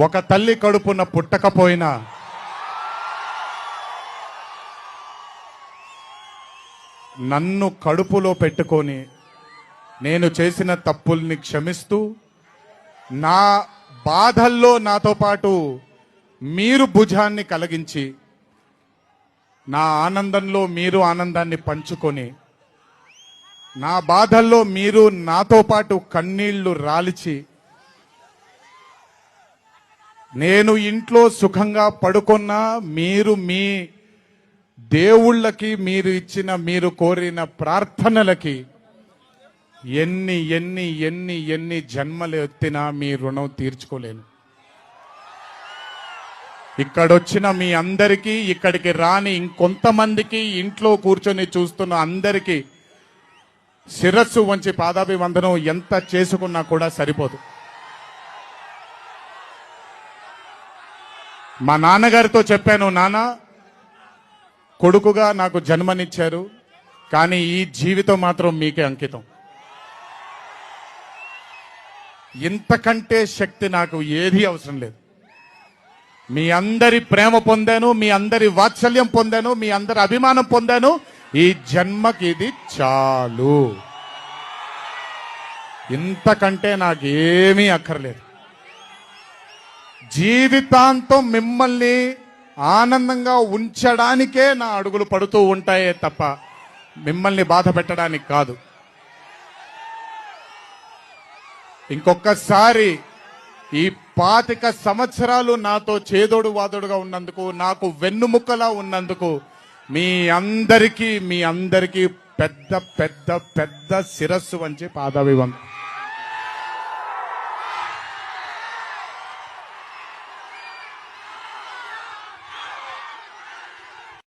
ఒక తల్లి కడుపున పుట్టకపోయినా నన్ను కడుపులో పెట్టుకొని నేను చేసిన తప్పుల్ని క్షమిస్తూ నా బాధల్లో నాతో పాటు మీరు భుజాన్ని కలిగించి నా ఆనందంలో మీరు ఆనందాన్ని పంచుకొని నా బాధల్లో మీరు నాతో పాటు కన్నీళ్లు రాల్చి నేను ఇంట్లో సుఖంగా పడుకున్నా మీరు మీ దేవుళ్ళకి మీరు ఇచ్చిన మీరు కోరిన ప్రార్థనలకి ఎన్ని ఎన్ని ఎన్ని ఎన్ని జన్మలు ఎత్తినా మీ రుణం తీర్చుకోలేను. ఇక్కడొచ్చిన మీ అందరికీ, ఇక్కడికి రాని ఇంకొంతమందికి, ఇంట్లో కూర్చొని చూస్తున్న అందరికీ శిరస్సు వంచి పాదాభివందనం ఎంత చేసుకున్నా కూడా సరిపోదు. మా నాన్నగారితో చెప్పాను, నాన్న కొడుకుగా నాకు జన్మనిచ్చారు, కానీ ఈ జీవితం మాత్రం మీకే అంకితం. ఇంతకంటే శక్తి నాకు ఏది అవసరం లేదు. మీ అందరి ప్రేమ పొందాను, మీ అందరి వాత్సల్యం పొందాను, మీ అందరి అభిమానం పొందాను. ఈ జన్మకి ఇది చాలు. ఇంతకంటే నాకు ఏమీ అక్కర్లేదు. జీవితాంతం మిమ్మల్ని ఆనందంగా ఉంచడానికే నా అడుగులు పడుతూ ఉంటాయే తప్ప మిమ్మల్ని బాధ పెట్టడానికి కాదు. ఇంకొకసారి ఈ 25 సంవత్సరాలు నాతో చేదోడు వాదోడుగా ఉన్నందుకు, నాకు వెన్నుముక్కలా ఉన్నందుకు మీ అందరికీ పెద్ద పెద్ద పెద్ద శిరస్సు వంచి పాదాభివందనం.